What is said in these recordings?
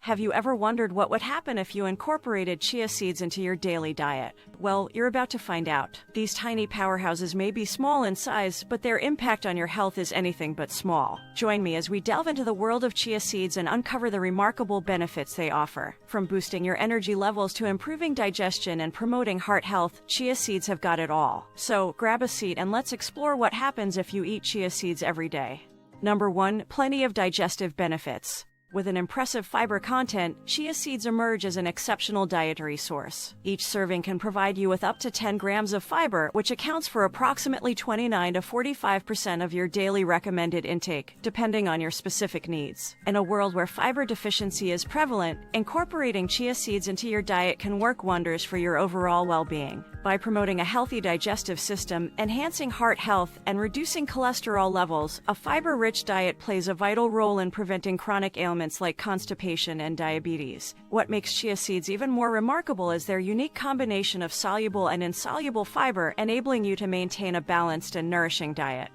Have you ever wondered what would happen if you incorporated chia seeds into your daily diet? Well, you're about to find out. These tiny powerhouses may be small in size, but their impact on your health is anything but small. Join me as we delve into the world of chia seeds and uncover the remarkable benefits they offer. From boosting your energy levels to improving digestion and promoting heart health, chia seeds have got it all. So, grab a seat and let's explore what happens if you eat chia seeds every day. Number 1. Plenty of digestive benefits. With an impressive fiber content, chia seeds emerge as an exceptional dietary source. Each serving can provide you with up to 10 grams of fiber, which accounts for approximately 29 to 45% of your daily recommended intake, depending on your specific needs. In a world where fiber deficiency is prevalent, incorporating chia seeds into your diet can work wonders for your overall well-being. By promoting a healthy digestive system, enhancing heart health, and reducing cholesterol levels, a fiber-rich diet plays a vital role in preventing chronic ailments like constipation and diabetes. What makes chia seeds even more remarkable is their unique combination of soluble and insoluble fiber, enabling you to maintain a balanced and nourishing diet.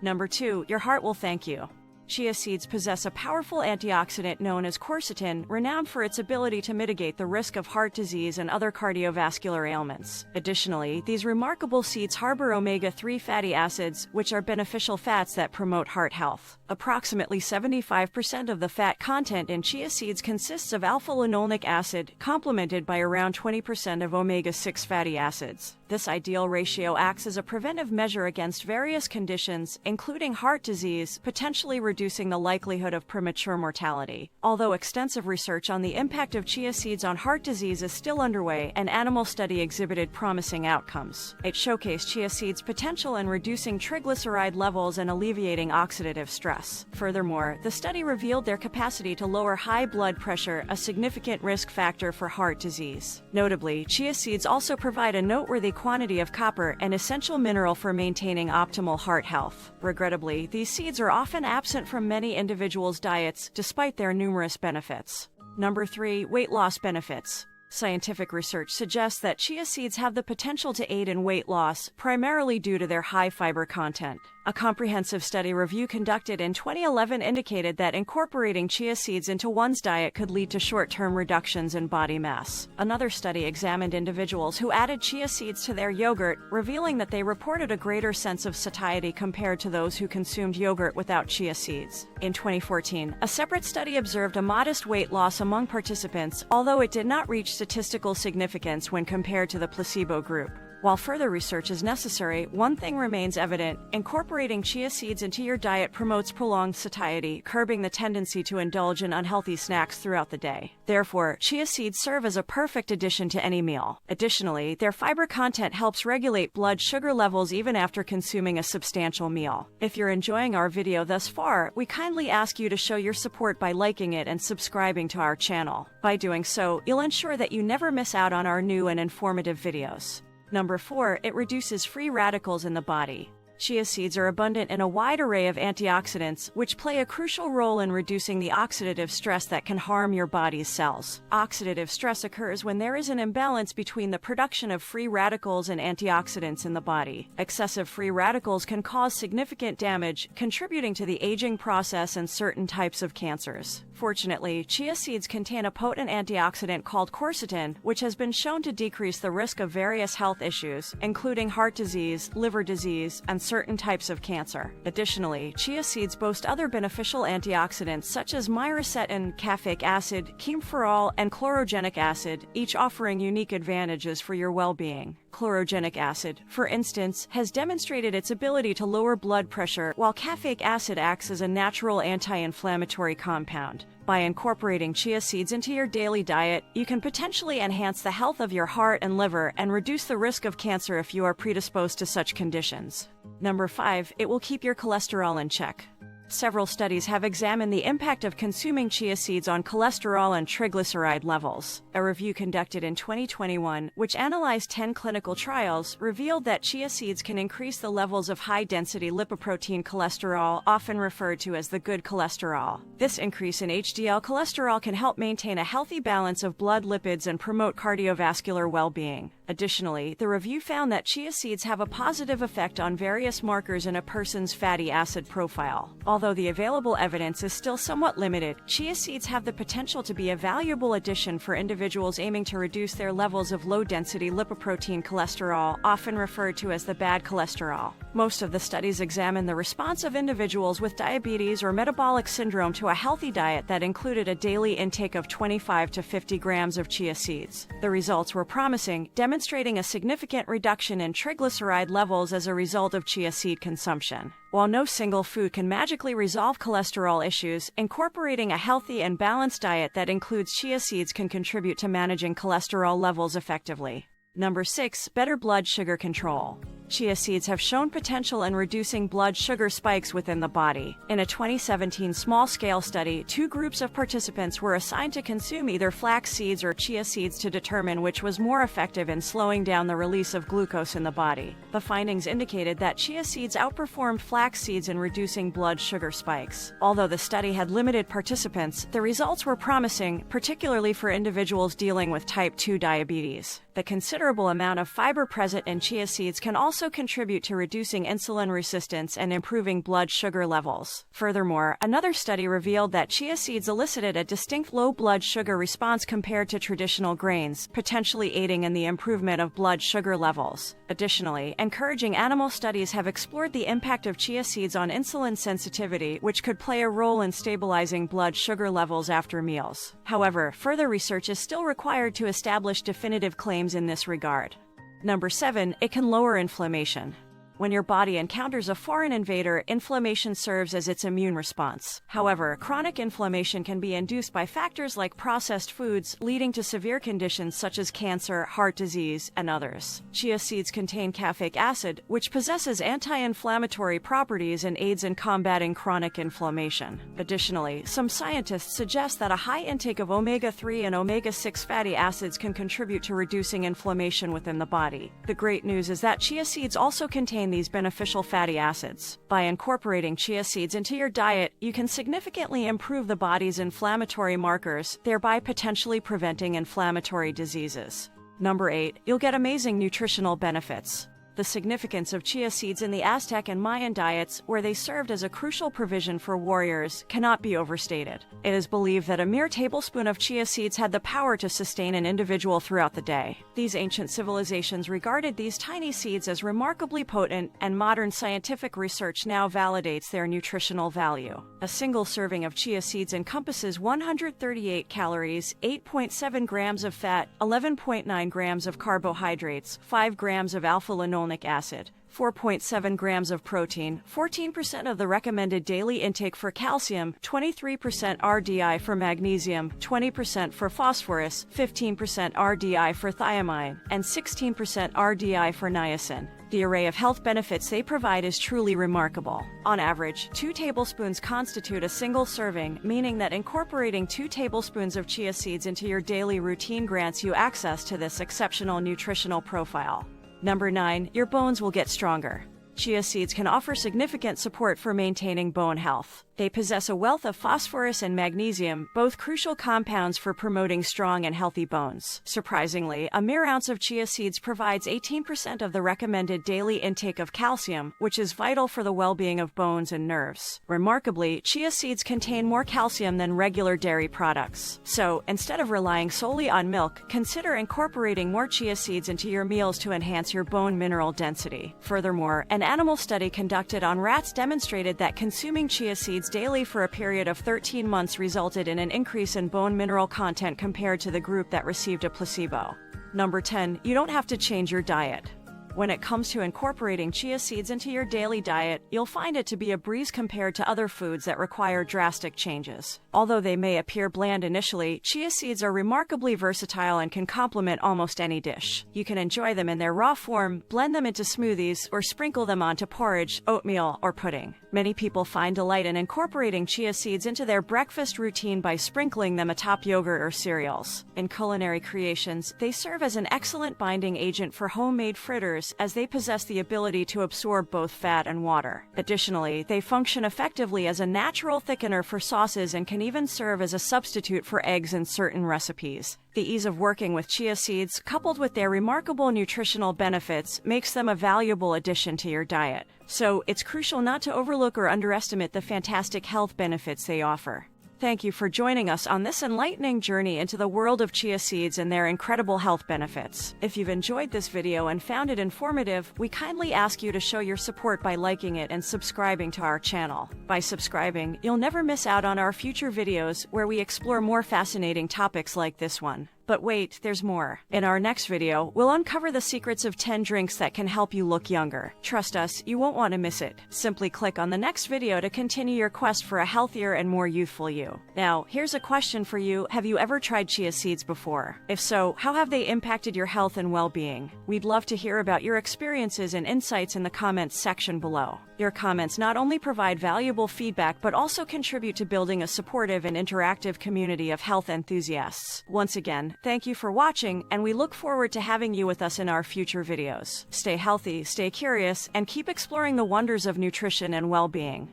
Number 2. Your heart will thank you. Chia seeds possess a powerful antioxidant known as quercetin, renowned for its ability to mitigate the risk of heart disease and other cardiovascular ailments. Additionally, these remarkable seeds harbor omega-3 fatty acids, which are beneficial fats that promote heart health. Approximately 75% of the fat content in chia seeds consists of alpha-linolenic acid, complemented by around 20% of omega-6 fatty acids. This ideal ratio acts as a preventive measure against various conditions, including heart disease, potentially reducing the likelihood of premature mortality. Although extensive research on the impact of chia seeds on heart disease is still underway, an animal study exhibited promising outcomes. It showcased chia seeds' potential in reducing triglyceride levels and alleviating oxidative stress. Furthermore, the study revealed their capacity to lower high blood pressure, a significant risk factor for heart disease. Notably, chia seeds also provide a noteworthy quantity of copper, an essential mineral for maintaining optimal heart health. Regrettably, these seeds are often absent from many individuals' diets, despite their numerous benefits. Number 3. Weight loss benefits. Scientific research suggests that chia seeds have the potential to aid in weight loss, primarily due to their high fiber content. A comprehensive study review conducted in 2011 indicated that incorporating chia seeds into one's diet could lead to short-term reductions in body mass. Another study examined individuals who added chia seeds to their yogurt, revealing that they reported a greater sense of satiety compared to those who consumed yogurt without chia seeds. In 2014, a separate study observed a modest weight loss among participants, although it did not reach statistical significance when compared to the placebo group. While further research is necessary, one thing remains evident: incorporating chia seeds into your diet promotes prolonged satiety, curbing the tendency to indulge in unhealthy snacks throughout the day. Therefore, chia seeds serve as a perfect addition to any meal. Additionally, their fiber content helps regulate blood sugar levels even after consuming a substantial meal. If you're enjoying our video thus far, we kindly ask you to show your support by liking it and subscribing to our channel. By doing so, you'll ensure that you never miss out on our new and informative videos. Number 4. It reduces free radicals in the body. Chia seeds are abundant in a wide array of antioxidants, which play a crucial role in reducing the oxidative stress that can harm your body's cells. Oxidative stress occurs when there is an imbalance between the production of free radicals and antioxidants in the body. Excessive free radicals can cause significant damage, contributing to the aging process and certain types of cancers. Fortunately, chia seeds contain a potent antioxidant called quercetin, which has been shown to decrease the risk of various health issues, including heart disease, liver disease, and certain types of cancer. Additionally, chia seeds boast other beneficial antioxidants such as myricetin, caffeic acid, camphorol, and chlorogenic acid, each offering unique advantages for your well-being. Chlorogenic acid, for instance, has demonstrated its ability to lower blood pressure, while caffeic acid acts as a natural anti-inflammatory compound. By incorporating chia seeds into your daily diet, you can potentially enhance the health of your heart and liver and reduce the risk of cancer if you are predisposed to such conditions. Number 5. It will keep your cholesterol in check. Several studies have examined the impact of consuming chia seeds on cholesterol and triglyceride levels. A review conducted in 2021, which analyzed 10 clinical trials, revealed that chia seeds can increase the levels of high-density lipoprotein cholesterol, often referred to as the good cholesterol. This increase in HDL cholesterol can help maintain a healthy balance of blood lipids and promote cardiovascular well-being. Additionally, the review found that chia seeds have a positive effect on various markers in a person's fatty acid profile. Although Although the available evidence is still somewhat limited, chia seeds have the potential to be a valuable addition for individuals aiming to reduce their levels of low-density lipoprotein cholesterol, often referred to as the bad cholesterol. Most of the studies examine the response of individuals with diabetes or metabolic syndrome to a healthy diet that included a daily intake of 25 to 50 grams of chia seeds. The results were promising, demonstrating a significant reduction in triglyceride levels as a result of chia seed consumption. While no single food can magically resolve cholesterol issues, incorporating a healthy and balanced diet that includes chia seeds can contribute to managing cholesterol levels effectively. Number 6. Better blood sugar control. Chia seeds have shown potential in reducing blood sugar spikes within the body. In a 2017 small-scale study, 2 groups of participants were assigned to consume either flax seeds or chia seeds to determine which was more effective in slowing down the release of glucose in the body. The findings indicated that chia seeds outperformed flax seeds in reducing blood sugar spikes. Although the study had limited participants, the results were promising, particularly for individuals dealing with type 2 diabetes. The considerable amount of fiber present in chia seeds can also contribute to reducing insulin resistance and improving blood sugar levels. Furthermore, another study revealed that chia seeds elicited a distinct low blood sugar response compared to traditional grains, potentially aiding in the improvement of blood sugar levels. Additionally, encouraging animal studies have explored the impact of chia seeds on insulin sensitivity, which could play a role in stabilizing blood sugar levels after meals. However, further research is still required to establish definitive claims in this regard. Number 7. It can lower inflammation. When your body encounters a foreign invader, inflammation serves as its immune response. However, chronic inflammation can be induced by factors like processed foods, leading to severe conditions such as cancer, heart disease, and others. Chia seeds contain caffeic acid, which possesses anti-inflammatory properties and aids in combating chronic inflammation. Additionally, some scientists suggest that a high intake of omega-3 and omega-6 fatty acids can contribute to reducing inflammation within the body. The great news is that chia seeds also contain these beneficial fatty acids. By incorporating chia seeds into your diet, you can significantly improve the body's inflammatory markers, thereby potentially preventing inflammatory diseases. Number 8. You'll get amazing nutritional benefits. The significance of chia seeds in the Aztec and Mayan diets, where they served as a crucial provision for warriors, cannot be overstated. It is believed that a mere tablespoon of chia seeds had the power to sustain an individual throughout the day. These ancient civilizations regarded these tiny seeds as remarkably potent, and modern scientific research now validates their nutritional value. A single serving of chia seeds encompasses 138 calories, 8.7 grams of fat, 11.9 grams of carbohydrates, 5 grams of alpha-linolenic acid, 4.7 grams of protein, 14% of the recommended daily intake for calcium, 23% RDI for magnesium, 20% for phosphorus, 15% RDI for thiamine, and 16% RDI for niacin. The array of health benefits they provide is truly remarkable. On average, 2 tablespoons constitute a single serving, meaning that incorporating 2 tablespoons of chia seeds into your daily routine grants you access to this exceptional nutritional profile. Number 9. Your bones will get stronger. Chia seeds can offer significant support for maintaining bone health. They possess a wealth of phosphorus and magnesium, both crucial compounds for promoting strong and healthy bones. Surprisingly, a mere ounce of chia seeds provides 18% of the recommended daily intake of calcium, which is vital for the well-being of bones and nerves. Remarkably, chia seeds contain more calcium than regular dairy products. So, instead of relying solely on milk, consider incorporating more chia seeds into your meals to enhance your bone mineral density. Furthermore, an animal study conducted on rats demonstrated that consuming chia seeds daily for a period of 13 months resulted in an increase in bone mineral content compared to the group that received a placebo. Number 10. You don't have to change your diet. When it comes to incorporating chia seeds into your daily diet, you'll find it to be a breeze compared to other foods that require drastic changes. Although they may appear bland initially, chia seeds are remarkably versatile and can complement almost any dish. You can enjoy them in their raw form, blend them into smoothies, or sprinkle them onto porridge, oatmeal, or pudding. Many people find delight in incorporating chia seeds into their breakfast routine by sprinkling them atop yogurt or cereals. In culinary creations, they serve as an excellent binding agent for homemade fritters, as they possess the ability to absorb both fat and water. Additionally, they function effectively as a natural thickener for sauces and can even serve as a substitute for eggs in certain recipes. The ease of working with chia seeds, coupled with their remarkable nutritional benefits, makes them a valuable addition to your diet. So it's crucial not to overlook or underestimate the fantastic health benefits they offer. Thank you for joining us on this enlightening journey into the world of chia seeds and their incredible health benefits. If you've enjoyed this video and found it informative, we kindly ask you to show your support by liking it and subscribing to our channel. By subscribing, you'll never miss out on our future videos where we explore more fascinating topics like this one. But wait, there's more. In our next video, we'll uncover the secrets of 10 drinks that can help you look younger. Trust us, you won't want to miss it. Simply click on the next video to continue your quest for a healthier and more youthful you. Now, here's a question for you. Have you ever tried chia seeds before? If so, how have they impacted your health and well-being? We'd love to hear about your experiences and insights in the comments section below. Your comments not only provide valuable feedback but also contribute to building a supportive and interactive community of health enthusiasts. Once again, thank you for watching, and we look forward to having you with us in our future videos. Stay healthy, stay curious, and keep exploring the wonders of nutrition and well-being.